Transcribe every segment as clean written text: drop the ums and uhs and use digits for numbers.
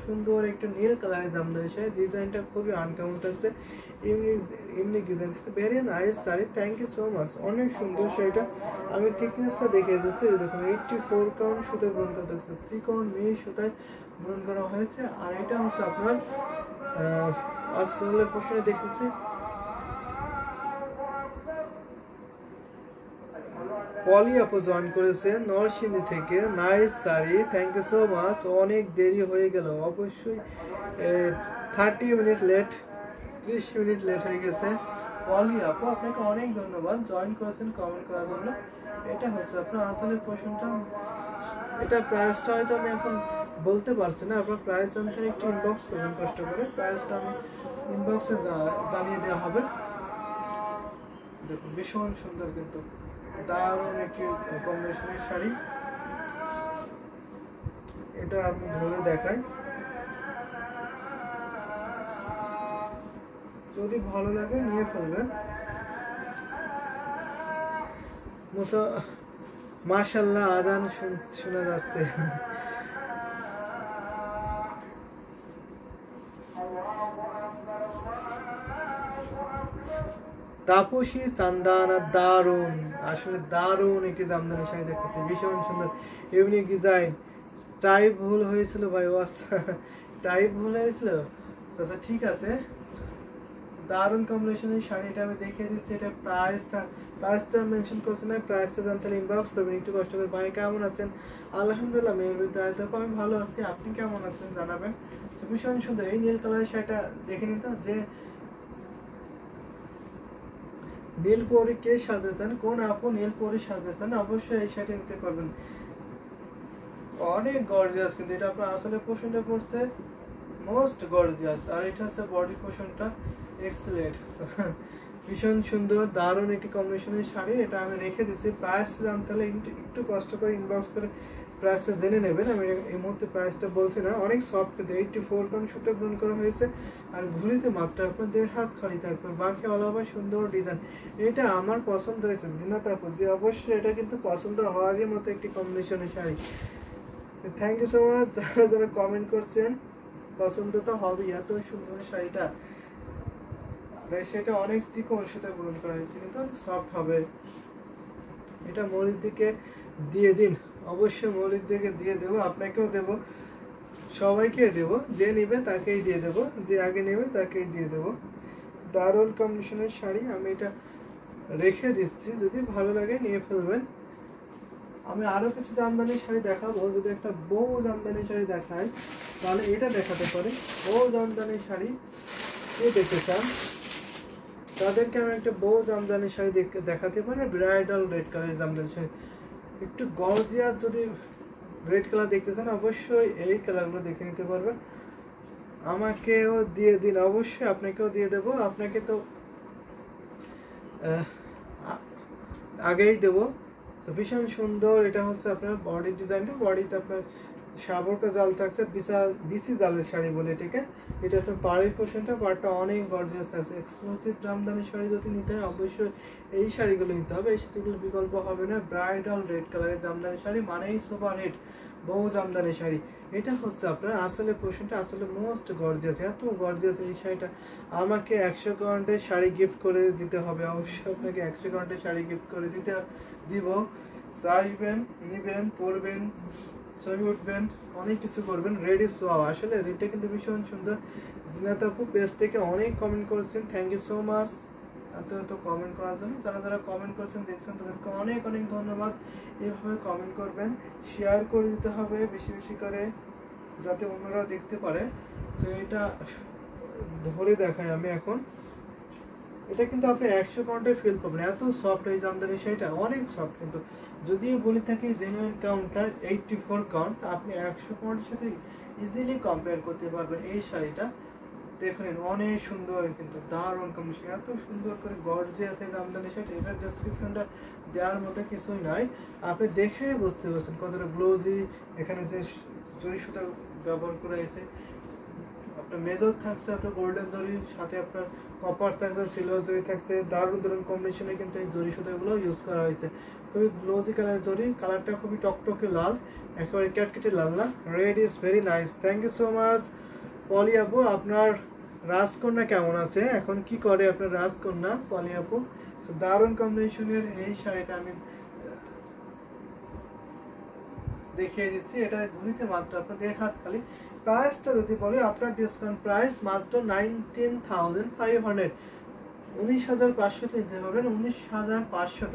সুন্দর একটা নীল কালারের জামদানি শাড়ি, ডিজাইনটা খুবই আনকমন থাকছে, ইউনিক ডিজাইন থাকছে, very nice sari. Thank you so much, অনেক সুন্দর শাড়িটা। আমি থিকনেসটা দেখিয়ে দিচ্ছি, দেখুন 84 কাউন্ট সুতায় বুনন করা থাকছে, ত্রিকোণ মিহি সুতায় বুনন করা হয়েছে। আর এটা হচ্ছে আপনার আসলে পোশাকে দেখেছি পলি আপু জয়েন করেছে নরসিংদী থেকে, nice sari, thank you so much. অনেক দেরি হয়ে গেল, অবশ্যই 30 মিনিট লেট, 30 মিনিট লেট হয়ে গেছে। পলি আপু আপনাকে অনেক ধন্যবাদ জয়েন করেছেন কমেন্ট করার জন্য। এটা হচ্ছে আপনার আসলে পোর্শনটা, এটা প্রাইসটা হয়তো আমি এখন বলতে পারছি না, আপনার প্রাইস জানতে একটু ইনবক্স করবেন কষ্ট করে, প্রাইসটা আমি ইনবক্সে জানিয়ে দেওয়া হবে। দেখুন ভীষণ সুন্দর, কিন্তু দারুণ একটি কম্বিনেশনের শাড়ি, এটা আমি ধরে দেখাই, যদি ভালো লাগে নিয়ে ফেলবেন। মাশাআল্লাহ আজান শোনা যাচ্ছে। তাপসী চান্দানা, দারুণ, আসলে দারুণ একটি জামদানি শাড়ি দেখতেছি, ভীষণ সুন্দর, ইউনিক ডিজাইন। টাইপ ভুল হয়েছিল ভাই, ও আচ্ছা টাইপ ভুল হয়েছিল, আচ্ছা ঠিক আছে। দারুণ কম্বিনেশনের শাড়িটা আমি দেখিয়ে দিচ্ছি, এটা প্রাইসটা মেনশন করছে না, প্রাইসটা জানতে হলে ইনবক্স করবেন, একটু কষ্ট করে। ভাই কেমন আছেন? আলহামদুলিল্লাহ মেয়ের বিদ্যালয় আমি ভালো আছি, আপনি কেমন আছেন জানাবেন। ভীষণ সুন্দর এই নীল কালারের শাড়িটা দেখে নিত, যে নীল পরি কে সাজেছেন, কোন আপু নীল পরি সাজেছেন, অবশ্যই এই শাড়িটা নিতে পারবেন, অনেক গর্জিয়াস। কিন্তু এটা আপনার আসলে পোর্শনটা পড়ছে মোস্ট গর্জিয়াস, আর এটা হচ্ছে বডি পোর্শনটা এক্সেলেন্ট। ভীষণ সুন্দর দারুণ একটি কম্বিনেশনের শাড়ি, এটা আমি রেখে দিচ্ছি। প্রাইস জানতে হলে একটু কষ্ট করে ইনবক্স করে প্রাইসটা জেনে নেবেন, আমি এই মুহূর্তে প্রাইসটা বলছি না। অনেক সফট, কিন্তু 84 কাউন্ট সুতো পূরণ করা হয়েছে, আর ঘুরিতে মাপটা আপনার 1.5 হাত খালি থাকবে, বাকি অল ওভার সুন্দর ডিজাইন। এটা আমার পছন্দ হয়েছে জিনাত আপু, যে অবশ্যই এটা কিন্তু পছন্দ হওয়ারই মতো একটি কম্বিনেশনের sari. Thank you so much যারা যারা কমেন্ট করছেন, পছন্দ তো হবেই, এত সুন্দর শাড়িটা, সেটা অনেক চিকন সুতায় পূরণ করা হয়েছে, কিন্তু সফট হবে। এটা মৌলির দিকে দিয়ে দিন, অবশ্যই মৌলির দিকে দিয়ে দেবো, আপনাকেও দেব, সবাইকে দেব, যে নেবে তাকেই দিয়ে দেব, যে আগে নেবে তাকেই দিয়ে দেব। দারুণ কম্বিনেশনের শাড়ি, আমি এটা রেখে দিচ্ছি, যদি ভালো লাগে নিয়ে ফেলবেন। আমি আরো কিছু জামদানি শাড়ি দেখাবো, যদি একটা বউ জামদানি শাড়ি দেখাই তাহলে এটা দেখাতে পারি। বউ জামদানি শাড়ি কে দেখতে চান তাদেরকে আমি একটা বউ জামদানি শাড়ি দেখাতে পারি, ব্রাইডাল রেড কালারের জামদানি শাড়ি, একটু গর্জিয়াস। যদি রেড কালার দেখতে চান অবশ্যই এই কালারগুলো দেখে নিতে পারবেন, আমাকেও দিয়ে দিন, অবশ্যই আপনাকেও দিয়ে দেবো, আপনাকে তো আগেই দেবো। ভীষণ সুন্দর, এটা হচ্ছে আপনার বডি ডিজাইনটা, বডিতে আপনার সাবরকা জাল থাকছে, বিসি জালের শাড়ি বলে এটাকে। এটা আপনার পাড়ি পোর্শনটা, পাড়টা অনেক গর্জিয়াস থাকছে। এক্সক্লুসিভ জামদানি শাড়ি যদি নিতে হয় অবশ্যই এই শাড়িগুলো নিতে হবে, এই শাড়িগুলো বিকল্প হবে না। ব্রাইডাল রেড কালারের জামদানি শাড়ি মানেই সুপার হিট বউ জামদানি শাড়ি। এটা হচ্ছে আপনার আসলে পোর্শনটা, আসলে মোস্ট গর্জিয়াস, এত গর্জিয়াস এই শাড়িটা। আমাকে 100 কাউন্টের শাড়ি গিফট করে দিতে হবে, অবশ্যই আপনাকে 100 কাউন্টের শাড়ি গিফট করে দিব। আসবেন, নিবেন, পরবেন, ছবি উঠবেন, অনেক কিছু করবেন। রেডি সোয়াও, আসলে রেডটা কিন্তু ভীষণ সুন্দর। জিনাত আপু পেজ থেকে অনেক কমেন্ট করেছেন, থ্যাংক ইউ সো মাচ এত কমেন্ট করার জন্য। যারা যারা কমেন্ট করছেন দেখছেন তাদেরকে অনেক অনেক ধন্যবাদ। এইভাবে কমেন্ট করবেন, শেয়ার করে দিতে হবে বেশি বেশি করে, যাতে অন্যরাও দেখতে পারে। তো এটা ধরে দেখাই আমি এখন, এটা কিন্তু আপনি 100 কাউন্টে ফিল করবেন, এত সফট এই জামদানি শাড়িটা, অনেক সফট। কিন্তু যদিও বলে থাকি জেনুইন কাউন্টটা 84 কাউন্ট, আপনি 100 কাউন্টের সাথে ইজিলি কম্পেয়ার করতে পারবেন। এই শাড়িটা দেখেন অনেক সুন্দর, কিন্তু দারুণ কম্বিনেশন, এত সুন্দর করে গর্জিয়াস এই জামদানি শাড়িটা। এটার ডেসক্রিপশনটা দেওয়ার মতো কিছুই নাই, আপনি দেখে বুঝতে পারছেন কতটা গ্লোজি। এখানে যে জরি সুতা ব্যবহার করা হয়েছে, আপনার মেজর থাকছে আপনার গোল্ডেন জরির সাথে আপনার কপার থাকছে, সিলভার জরি থাকছে, দারুণ দারুণ কম্বিনেশনে কিন্তু এই জরি সুতাগুলো ইউজ করা হয়েছে। খুবই গ্লোজি কালার জরি, কালারটা খুবই টকটকে লাল, একেবারে ক্যাটকেটে লাল না। Red is very nice. Thank you so much Poli আপু। আপনার রাজকন্যা কেমন আছে, এখন কি করে আপনার রাজকন্যা পলি আপু? দারুণ কম্বিনেশনের এই শাড়িটা আমি দেখিয়ে দিচ্ছি। এটা ঘুরিতে মাত্র আপনার 1.5 হাত খালি। প্রাইসটা যদি বলি, আপনার ডিসকাউন্ট প্রাইস মাত্র 19,500, 19,500 দিতে পারবেন। 19,500,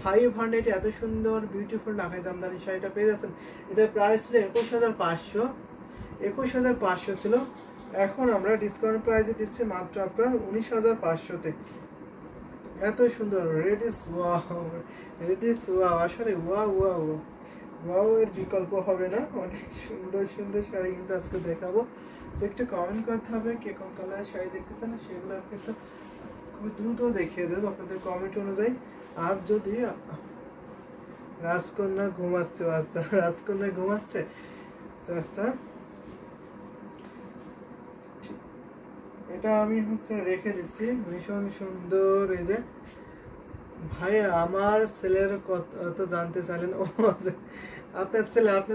19,500 এত সুন্দর বিউটিফুল ঢাকাই জামদানি শাড়িটা পেয়ে যাচ্ছেন। এটার প্রাইস ছিল 21,500, 21,500 ছিল। এখন আমরা ডিসকাউন্ট প্রাইসে দিচ্ছি মাত্র আপনার 19,500-তে। এত সুন্দর red is wow, red is wow, আসলে ওয়াও ওয়াও ওয়াও এর বিকল্প হবে না। অনেক সুন্দর সুন্দর শাড়ি কিন্তু আজকে দেখাবো। তো একটু কমেন্ট করতে হবে কে কোন কালারের শাড়ি দেখতেছেন, সেগুলো আপনি একটু খুবই দ্রুত দেখিয়ে দেবো আপনাদের কমেন্ট অনুযায়ী। আর যদি রাজকন্যা ঘুমাচ্ছে, আচ্ছা রাজকন্যা ঘুমাচ্ছে, আচ্ছা এটা আমি রেখে দিচ্ছি। ভীষণ সুন্দর। এই যে ভাই আমার ছেলের কথা তো জানতে চাইলেন। ও আপনার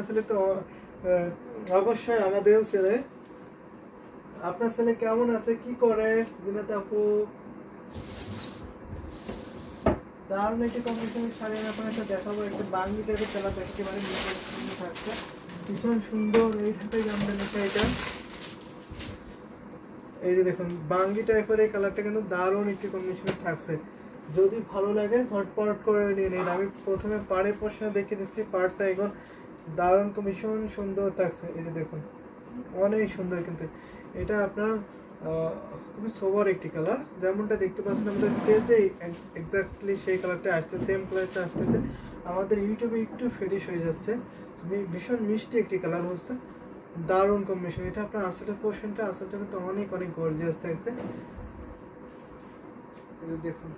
ছেলে তো অবশ্যই আমাদেরও ছেলে। আপনার ছেলে কেমন আছে, কি করে জিনাত আপু? দারুণ একটি কম্বিনেশনের শাড়ি আমি আপনার একটা দেখাবো। একটা বাঙ্গি টাইপের তেলা একেবারে থাকছে, ভীষণ সুন্দর। এই ঢাকাই জামদানি শাড়িটা, এই যে দেখুন বাঙ্গি টাইপের এই কালারটা কিন্তু দারুণ একটি কম্বিনেশনে থাকছে। যদি ভালো লাগে ঝটপট করে নিয়ে নিন। আমি প্রথমে পাড়ে পোর্শনে দেখে দিচ্ছি, পাড়টা এখন দারুণ ভীষণ সুন্দর থাকছে। এই যে দেখুন অনেক সুন্দর, কিন্তু এটা আপনার খুবই সোবার একটি কালার, যেমনটা দেখতে পাচ্ছেন আমাদের পেজে এক্স্যাক্টলি সেই কালারটা আসছে, সেম কালারটা আসতেছে। আমাদের ইউটিউবে একটু ফেডিশ হয়ে যাচ্ছে, ভীষণ মিষ্টি একটি কালার হচ্ছে, দারুণ কম্বিনেশন। এটা আপনার আসলের পোর্শনটা, আসলটা কিন্তু অনেক অনেক গর্জিয়াস থাকছে। এই যে দেখুন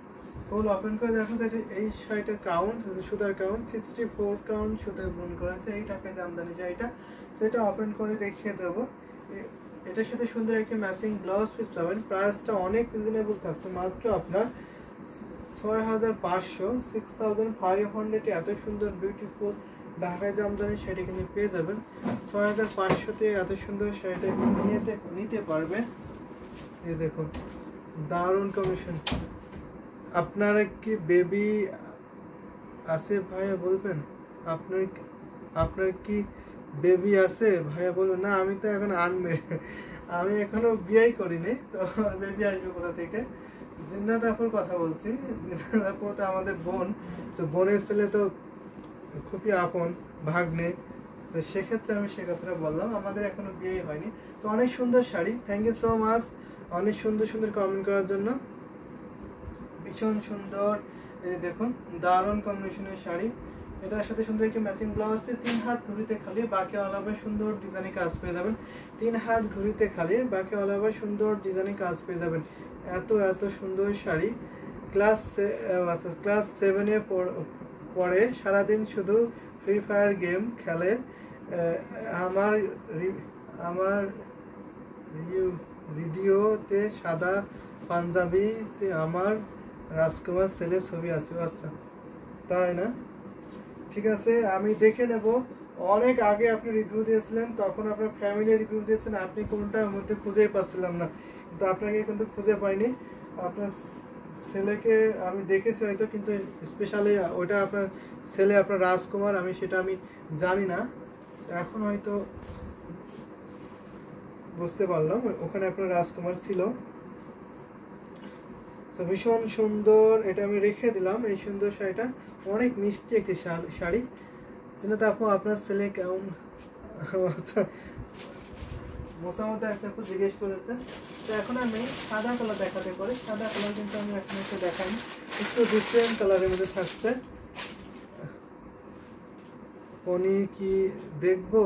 ফুল ওপেন করে দেখা যাচ্ছে। এই শাড়িটার কাউন্ট সুতার কাউন্ট 64 কাউন্ট সুতায় বুন করা আছে। এই টাকায় জামদানি শাড়িটা, সেটা ওপেন করে দেখিয়ে দেবো। এটার সাথে সুন্দর একটি ম্যাচিং ব্লাউজ পিস পাবেন। প্রাইসটা অনেক রিজনেবল থাকছে, মাত্র আপনার 6,500, 6,500 এত সুন্দর বিউটিফুল ঢাকায় জামদানি শাড়ি কিন্তু পেয়ে যাবেন। 6,500-তে এত সুন্দর শাড়িটা নিতে পারবেন। এই দেখুন দারুণ কমিশন। আপনারা কি বেবি আছে ভাইয়া বলবেন? আপনার আপনার কি বেবি আছে ভাইয়া বলবেন? না আমি তো এখন আমি এখনো বিয়েই করিনি, তো বেবি আসবে কোথা থেকে? জিন্নাত আপুর কথা বলছি। জিন্নাত আপু তো আমাদের বোন, তো বোনের ছেলে তো খুবই আপন ভাগ্নে, তো সেক্ষেত্রে আমি সে কথাটা বললাম। আমাদের এখনো বিয়েই হয়নি। তো অনেক সুন্দর sari, thank you so much অনেক সুন্দর সুন্দর কমেন্ট করার জন্য। ভীষণ সুন্দর। এই যে দেখুন দারুণ কম্বিনেশনের শাড়ি, এটার সাথে সুন্দর একটি ম্যাচিং ব্লাউজ পেয়ে 3 হাত ঘুরিতে খালি, বাকি আলাদা সুন্দর ডিজাইনের কাজ পেয়ে যাবেন। 3 হাত ঘুরিতে খালি, বাকি আলাদা সুন্দর ডিজাইনের কাজ পেয়ে যাবেন। এত এত সুন্দর শাড়ি। ক্লাস 7-এ পড়ে, সারাদিন শুধু ফ্রি ফায়ার গেম খেলে। আমার আমার ভিডিওতে সাদা পাঞ্জাবিতে আমার রাজকুমার ছেলের ছবি আছে। আচ্ছা তাই না, ঠিক আছে আমি দেখে নেব। অনেক আগে আপনি রিভিউ দিয়েছিলেন, তখন আপনার ফ্যামিলি রিভিউ দিয়েছেন, আপনি কোনটার মধ্যে খুঁজেই পাচ্ছিলাম না, কিন্তু আপনাকে কিন্তু খুঁজে পাইনি। আপনার ছেলেকে আমি দেখেছি হয়তো, কিন্তু স্পেশালি ওইটা আপনার ছেলে আপনার রাজকুমার, আমি সেটা আমি জানি না, এখন হয়তো বুঝতে পারলাম ওখানে আপনার রাজকুমার ছিল। তো ভীষণ সুন্দর, এটা আমি রেখে দিলাম। এই সুন্দর শাড়িটা অনেক মিষ্টি একটি শাড়ি। জিনাত আপু আপনার ছেলে কেমন? মোসামত একটা খুব জিজ্ঞেস করেছেন। তো এখন আমি সাদা কালার দেখাতে পারি। সাদা কালার কিন্তু আমি এখন একটু দেখাই, একটু ডিফারেন্ট কালারের মধ্যে থাকছে। পনি কি দেখবো?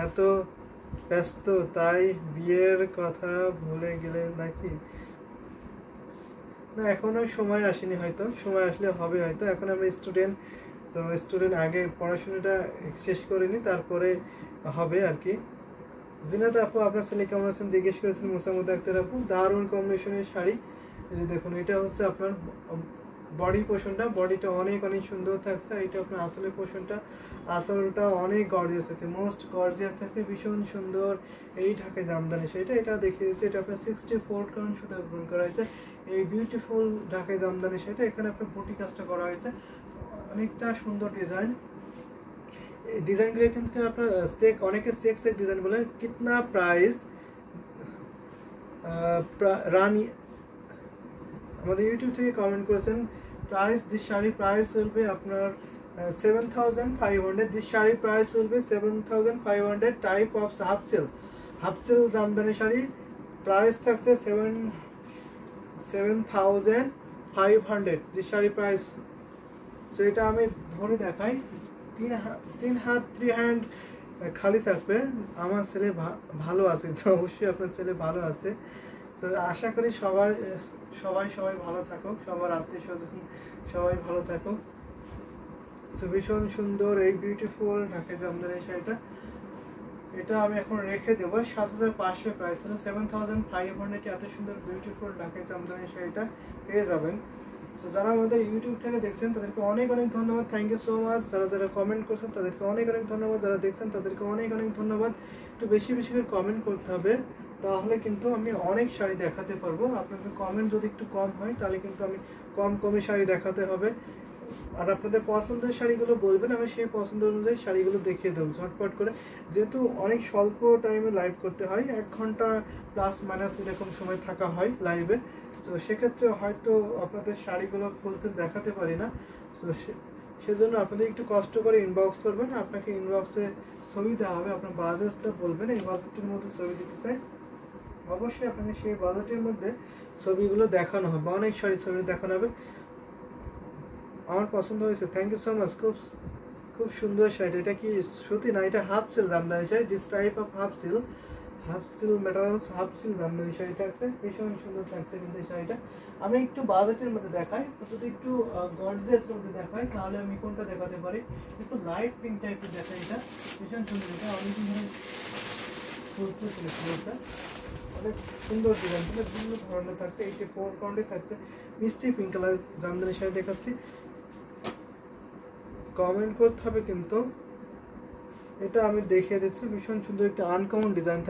এত ব্যস্ত তাই বিয়ের কথা ভুলে গেলেন নাকি? না এখনো সময় আসেনি, হয়তো সময় আসলে হবে হয়তো। এখন আমরা স্টুডেন্ট, তো স্টুডেন্ট আগে পড়াশোনাটা শেষ করিনি, তারপরে হবে আর কি। জিনাত আপু আপনার ছেলে কেমন আছেন জিজ্ঞেস করেছেন মোসামুদ আক্তার আপু। দারুণ কম্বিনেশনের শাড়ি। এই যে দেখুন এটা হচ্ছে আপনার বডি পোর্শনটা, বডিটা অনেক অনেক সুন্দর থাকছে। এটা আপনার আসলের পোর্শনটা, আসলটা অনেক গর্জিয়াস থাকছে, মোস্ট গর্জিয়াস থাকছে, ভীষণ সুন্দর। এই ঢাকে জামদানি শাড়িটা, এটা দেখিয়ে দিচ্ছে, এটা আপনার 64 কাউন্ট সুতা গ্রহণ করা হয়েছে। এই বিউটিফুল ঢাকে জামদানি শাড়িটা, এখানে আপনার বুটি কাজটা করা হয়েছে, অনেকটা সুন্দর ডিজাইন। ডিজাইনগুলো এখান থেকে আপনার চেক, অনেকে চেক ডিজাইন বলে। কিতনা প্রাইস রানী আমাদের ইউটিউব থেকে কমেন্ট করেছেন, প্রাইস দিস শাড়ি প্রাইস চলবে আপনার 7,500। দিস শাড়ি প্রাইস চলবে 7,500। Type of half seal Jamdani sari price থাকছে 7,500। This sari price. সো এটা আমি ধরে দেখাই, তিন হাত 3 হ্যান্ড খালি থাকবে। আমার ছেলে ভালো আছে, তো অবশ্যই আপনার ছেলে ভালো আছে। তো আশা করি সবাই ভালো থাকুক, সবার আত্মীয় স্বজন সবাই ভালো থাকুক। তো ভীষণ সুন্দর এই বিউটিফুল ঢাকা জামদানি শাড়িটা, এটা আমি এখন রেখে দেবো 7,500 প্রাইস ছিল। 7,500 এত সুন্দর বিউটিফুল ঢাকা জামদানি শাড়িটা পেয়ে যাবেন। তো যারা আমাদের ইউটিউব থেকে দেখছেন তাদেরকে অনেক অনেক ধন্যবাদ, থ্যাংক ইউ সো মাচ। যারা কমেন্ট করছেন তাদেরকে অনেক অনেক ধন্যবাদ, যারা দেখছেন তাদেরকে অনেক অনেক ধন্যবাদ। একটু বেশি বেশি করে কমেন্ট করতে হবে, তাহলে কিন্তু আমি অনেক শাড়ি দেখাতে পারবো। আপনাদের কমেন্ট যদি একটু কম হয় তাহলে কিন্তু আমি কমে শাড়ি দেখাতে হবে। আর আপনাদের পছন্দের শাড়িগুলো বলবেন, আমি সেই পছন্দ অনুযায়ী শাড়িগুলো দেখিয়ে দেবো ঝটপট করে। যেহেতু অনেক স্বল্প টাইমে লাইভ করতে হয়, 1 ঘন্টা প্লাস মাইনাস এরকম সময় থাকা হয় লাইভে, তো সেক্ষেত্রে হয়তো আপনাদের শাড়িগুলো খুলতে দেখাতে পারি না। তো সেজন্য আপনাদের একটু কষ্ট করে ইনবক্স করবেন, আপনাকে ইনবক্সে ছবি দেওয়া হবে, আপনার বাজেটটা বলবেন, এই বাজেটের মধ্যে ছবি দিতে চাই, অবশ্যই আপনাকে সেই বাজেটের মধ্যে ছবিগুলো দেখানো হবে, অনেক শাড়ি ছবি দেখানো হবে। আমার পছন্দ হয়েছে, থ্যাংক ইউ সো মাচ। খুব সুন্দর শাড়ি। এটা কি সুতি না, এটা half seal Jamdani sari. This type of half seal materials, half seal Jamdani sari থাকছে, ভীষণ সুন্দর থাকছে কিন্তু এই শাড়িটা। আমি একটু বাজেটের মধ্যে দেখাই, যদি একটু গর্জিয়াসের মধ্যে দেখাই তাহলে আমি কোনটা দেখাতে পারি, একটু লাইট পিঙ্ক টাইপের দেখাই। এটা ভীষণ সুন্দর, এটা অনেকদিন ধরে ফুলটা অনেক সুন্দর ডিজাইন, বিভিন্ন ধরনের থাকছে। এইটি 4 কাউন্টে থাকছে, মিষ্টি পিঙ্ক কালার জামদানি শাড়ি দেখাচ্ছি। কমেন্ট করতে হবে কিন্তু, এটা আমি দেখিয়ে দিচ্ছি, ভীষণ সুন্দর একটা আনকমন ডিজাইন।